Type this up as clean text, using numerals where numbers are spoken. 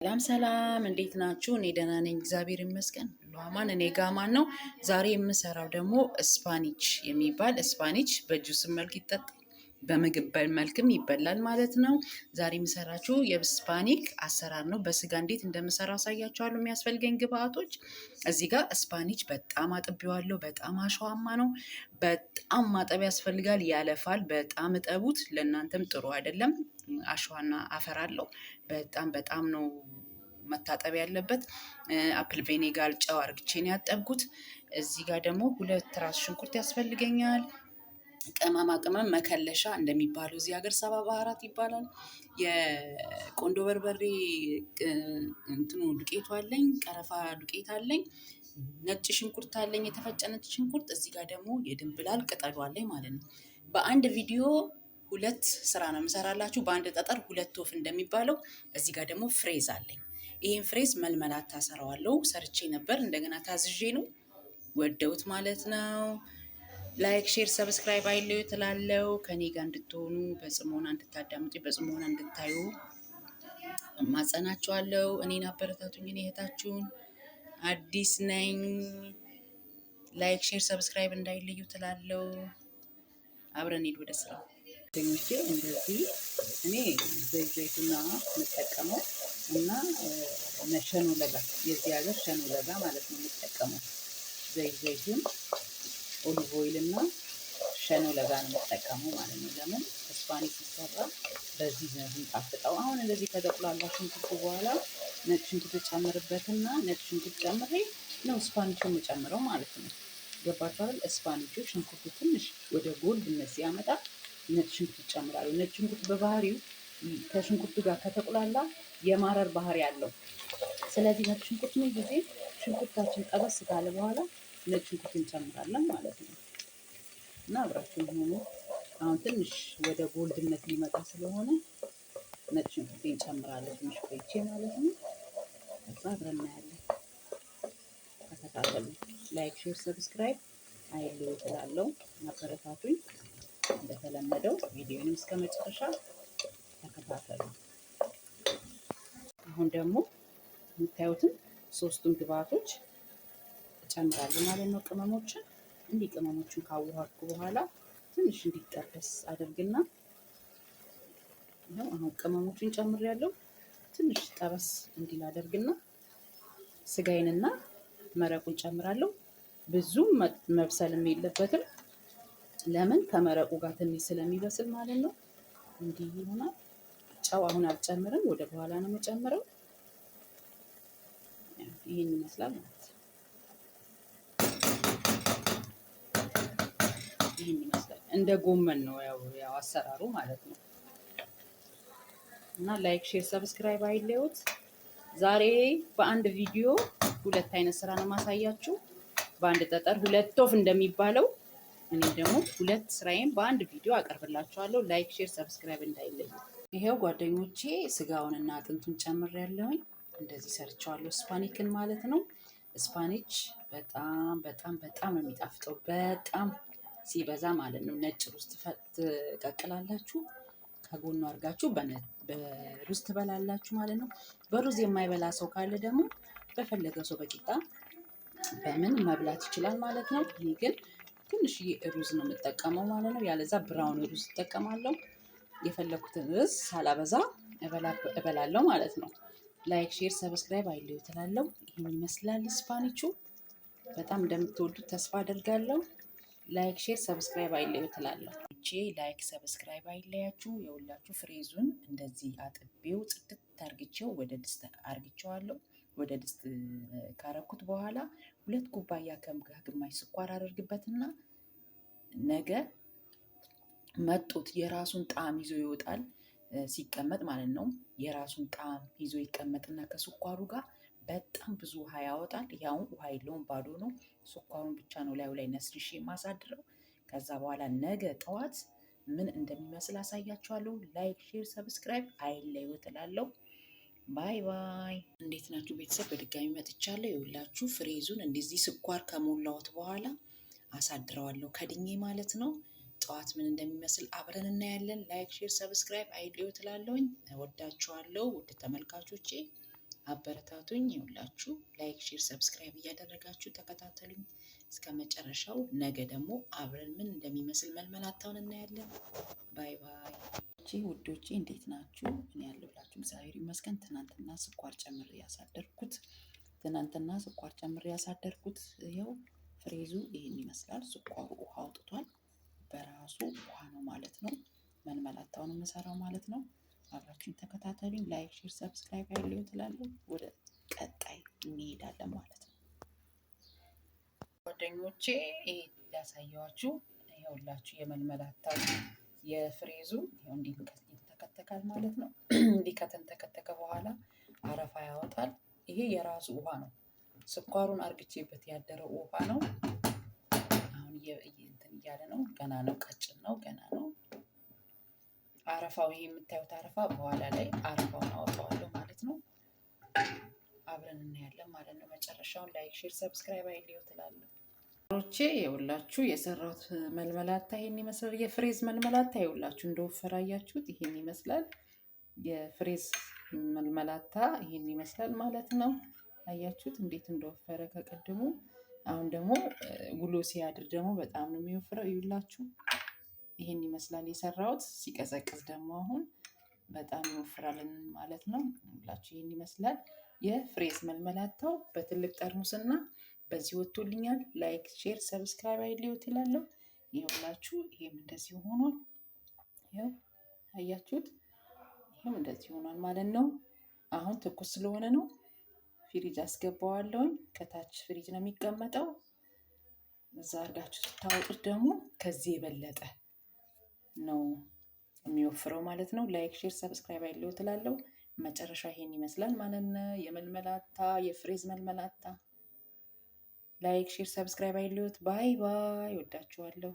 ሰላም ሰላም፣ እንዴት ናችሁ? እኔ ደህና ነኝ፣ እግዚአብሔር ይመስገን። ሁሉ አማን። እኔ ጋ አማን ነው። ዛሬ የምሰራው ደግሞ ስፓኒች የሚባል ስፓኒች በጁስ መልክ ይጠጣል፣ በምግብ መልክም ይበላል ማለት ነው። ዛሬ የምሰራችሁ የስፓኒክ አሰራር ነው። በስጋ እንዴት እንደምሰራ አሳያችኋለሁ። የሚያስፈልገኝ ግብአቶች እዚህ ጋር ስፓኒች በጣም አጥቤዋለሁ። በጣም አሸዋማ ነው። በጣም ማጠብ ያስፈልጋል፣ ያለፋል። በጣም እጠቡት፣ ለእናንተም ጥሩ አይደለም። አሸዋና አፈር አለው። በጣም ነው መታጠብ ያለበት። አፕል ቬኔጋር ጨው አርግቼ ነው ያጠብኩት። እዚህ ጋር ደግሞ 2 ራስ ሽንኩርት ያስፈልገኛል። ቅመማ ቅመም መከለሻ እንደሚባለው እዚህ ሀገር 70 ባህራት ይባላል። የቆንዶ በርበሬ እንትኑ ዱቄቱ አለኝ። ቀረፋ ዱቄት አለኝ። ነጭ ሽንኩርት አለኝ፣ የተፈጨ ነጭ ሽንኩርት። እዚህ ጋር ደግሞ የድንብላል ቅጠሉ አለኝ ማለት ነው። በአንድ ቪዲዮ 2 ስራ ነው የምሰራላችሁ። በአንድ ጠጠር 2 ወፍ እንደሚባለው። እዚህ ጋር ደግሞ ፍሬዝ አለኝ። ይሄን ፍሬዝ መልመላት ታሰራዋለሁ። ሰርቼ ነበር፣ እንደገና ታዝዤ ነው። ወደውት ማለት ነው። ላይክ፣ ሼር፣ ሰብስክራይብ አይለዩ ትላለው። ከኔ ጋር እንድትሆኑ በጽሞና እንድታዳምጡ በጽሞና እንድታዩ ማጸናችኋለሁ። እኔን አበረታቱኝ። እኔ እህታችሁን አዲስ ነኝ። ላይክ፣ ሼር፣ ሰብስክራይብ እንዳይለዩ ትላለው። አብረን ሄድ ወደ ስራው። ጓደኞቼ እንደዚህ እኔ ዘይቱና የምጠቀመው እና ሸኖ ለጋ፣ የዚህ ሀገር ሸኖ ለጋ ማለት ነው የምጠቀመው። ዘይቱን ኦሊቭ ኦይል እና ሸኖ ለጋ ነው የምጠቀመው ማለት ነው። ለምን ስፓኒሽ ሲሰራ በዚህ ነው የሚጣፍጠው። አሁን እንደዚህ ከጠቅላላ ሽንኩርቱ በኋላ ነጭ ሽንኩርት ጨምርበትና ነጭ ሽንኩርት ጨምሬ ነው ስፓኒሹን የምጨምረው ማለት ነው። ገባችሁ አይደል? ስፓኒሹ ሽንኩርቱ ትንሽ ወደ ጎልድነት ሲያመጣ ነጭ ሽንኩርት ጨምራለሁ። ነጭ ሽንኩርት በባህሪው ከሽንኩርቱ ጋር ከተቆላላ የማረር ባህሪ አለው። ስለዚህ ነጭ ሽንኩርት ምን ጊዜ ሽንኩርታችን ጠበስ ካለ በኋላ ነጭ ሽንኩርት እንጨምራለን ማለት ነው። እና አብራችሁ ሆኖ አሁን ትንሽ ወደ ጎልድነት ሊመጣ ስለሆነ ነጭ ሽንኩርት እንጨምራለን ትንሽ ቆይቼ ማለት ነው። ከዛ አብረን እናያለን። ተከታተሉ። ላይክ፣ ሼር፣ ሰብስክራይብ አይለዩ እላለሁ። አበረታቱኝ። እንደተለመደው ቪዲዮንም እስከ መጨረሻ ተከታተሉ። አሁን ደግሞ የምታዩትን 3ቱን ግብአቶች እጨምራለሁ ማለት ነው። ቅመሞችን እንዲህ ቅመሞችን ካዋሃድኩ በኋላ ትንሽ እንዲጠበስ አድርግና ነው። አሁን ቅመሞችን ጨምሬያለሁ። ትንሽ ጠበስ እንዲል አደርግና ስጋዬንና መረቁን ጨምራለሁ። ብዙም መብሰልም የለበትም። ለምን ከመረቁ ጋር ትንሽ ስለሚበስል ማለት ነው። እንዲህ ይሆናል። ጨው አሁን አልጨምርም፣ ወደ በኋላ ነው የምጨምረው። ይሄን ይመስላል ማለት ነው። ይሄን ይመስላል። እንደ ጎመን ነው ያው አሰራሩ ማለት ነው። እና ላይክ፣ ሼር፣ ሰብስክራይብ አይለዩት። ዛሬ በአንድ ቪዲዮ 2 አይነት ስራ ነው ማሳያችሁ። በአንድ ጠጠር 2 ወፍ እንደሚባለው እኔ ደግሞ 2 ስራዬን በአንድ ቪዲዮ አቀርብላችኋለሁ። ላይክ፣ ሼር፣ ሰብስክራይብ እንዳይለዩ። ይሄው ጓደኞቼ ስጋውንና አጥንቱን ጨምሬያለሁኝ። እንደዚህ ሰርቸዋለሁ ስፓኒክን ማለት ነው። ስፓኒች በጣም ነው የሚጣፍጠው። በጣም ሲበዛ ማለት ነው። ነጭ ሩዝ ትቀቅላላችሁ፣ ከጎኑ አድርጋችሁ በሩዝ ትበላላችሁ ማለት ነው። በሩዝ የማይበላ ሰው ካለ ደግሞ በፈለገ ሰው በቂጣ በምን መብላት ይችላል ማለት ነው። እኔ ግን ትንሽዬ ሩዝ ነው የምጠቀመው ማለት ነው። ያለዛ ብራውን ሩዝ እጠቀማለሁ። የፈለኩትን ሩዝ ሳላበዛ እበላለሁ ማለት ነው። ላይክ፣ ሼር፣ ሰብስክራይብ አይለዩ ትላለሁ። ይህን ይመስላል ስፓኒቹ። በጣም እንደምትወዱት ተስፋ አደርጋለሁ። ላይክ፣ ሼር፣ ሰብስክራይብ አይለዩ ትላለሁ። ላይክ፣ ሰብስክራይብ አይለያችሁ። የሁላችሁ ፍሬዙን እንደዚህ አጥቤው ጽድት አርግቼው ወደ ድስት አርግቼዋለሁ። ወደ ድስት ካረኩት በኋላ 2 ኩባያ ከግማሽ ስኳር አደርግበትና ነገ መጦት የራሱን ጣዕም ይዞ ይወጣል። ሲቀመጥ ማለት ነው። የራሱን ጣዕም ይዞ ይቀመጥና ከስኳሩ ጋር በጣም ብዙ ውሃ ያወጣል። ያው ውሃ የለውም፣ ባዶ ነው። ስኳሩን ብቻ ነው ላዩ ላይ ነስንሼ የማሳድረው። ከዛ በኋላ ነገ ጠዋት ምን እንደሚመስል አሳያችኋለሁ። ላይክ፣ ሼር፣ ሰብስክራይብ አይለዩ ትላለሁ። ባይ ባይ። እንዴት ናችሁ ቤተሰብ? በድጋሚ መጥቻለሁ። የሁላችሁ ፍሬዙን እንደዚህ ስኳር ከሞላሁት በኋላ አሳድረዋለሁ ከድኜ ማለት ነው። ጠዋት ምን እንደሚመስል አብረን እናያለን። ላይክ፣ ሼር፣ ሰብስክራይብ አይለዩ ትላለሁኝ። እወዳችኋለሁ ውድ ተመልካቾቼ። አበረታቱኝ። ይውላችሁ ላይክ፣ ሼር፣ ሰብስክራይብ እያደረጋችሁ ተከታተሉኝ እስከ መጨረሻው። ነገ ደግሞ አብረን ምን እንደሚመስል መልመላታውን እናያለን። ባይ ባይ። ውዶቼ እንዴት ናችሁ? እኔ ያለሁላችሁ እግዚአብሔር ይመስገን። ትናንትና ስኳር ጨምሬ ያሳደርኩት ይኸው ፍሬዙ ይህን ይመስላል። ስኳሩ ውሃ አውጥቷል። በራሱ ውሃ ነው ማለት ነው። መልመላታውን የምሰራው ማለት ነው። አብራችሁን ተከታተሉኝ። ላይክ፣ ሼር፣ ሰብስክራይብ ያለው ትላለሁ። ወደ ቀጣይ እንሄዳለን ማለት ነው። ጓደኞቼ ይሄ ያሳየኋችሁ ይኸውላችሁ የመልመላታው የፍሬዙ ይኸው እንዲህ ይንተከተካል ማለት ነው። እንዲህ ከተንተከተከ በኋላ አረፋ ያወጣል። ይሄ የራሱ ውሃ ነው። ስኳሩን አርግቼበት ያደረው ውሃ ነው። አሁን እንትን እያለ ነው። ገና ነው። ቀጭን ነው። ገና ነው። አረፋው ይሄ የምታዩት አረፋ በኋላ ላይ አረፋውን አወጣዋለሁ ማለት ነው። አብረን እናያለን ማለት ነው። መጨረሻውን ላይክ፣ ሼር፣ ሰብስክራይብ አይለዩ ትላለሁ። ሮቼ የውላችሁ የሰራሁት መልመላታ ይሄን ይመስላል። የፍሬዝ መልመላታ የውላችሁ እንደወፈረ አያችሁት? ይሄን ይመስላል። የፍሬዝ መልመላታ ይሄን ይመስላል ማለት ነው። አያችሁት እንዴት እንደወፈረ ከቀድሞ። አሁን ደግሞ ውሎ ሲያድር ደግሞ በጣም ነው የሚወፍረው። ይውላችሁ ይሄን ይመስላል የሰራሁት። ሲቀዘቅዝ ደግሞ አሁን በጣም ይወፍራል ማለት ነው። ይውላችሁ ይሄን ይመስላል የፍሬዝ መልመላታው በትልቅ ጠርሙስና በዚህ ወጥቶልኛል። ላይክ፣ ሼር፣ ሰብስክራይብ አይለዩት ይላለሁ። ይኸውላችሁ ይሄም እንደዚህ ሆኗል። ይኸው አያችሁት? ይሄም እንደዚህ ሆኗል ማለት ነው። አሁን ትኩስ ስለሆነ ነው ፍሪጅ አስገባዋለሁኝ። ከታች ፍሪጅ ነው የሚቀመጠው። እዛ አድርጋችሁ ስታወጡት ደግሞ ከዚህ የበለጠ ነው የሚወፍረው ማለት ነው። ላይክ፣ ሼር፣ ሰብስክራይብ አይለዩት ይላለሁ። መጨረሻ ይሄን ይመስላል ማለት ነው። የመልመላታ የፍሬዝ መልመላታ ላይክ፣ ሼር፣ ሰብስክራይብ አይለዩት። ባይ ባይ። ወዳችኋለሁ።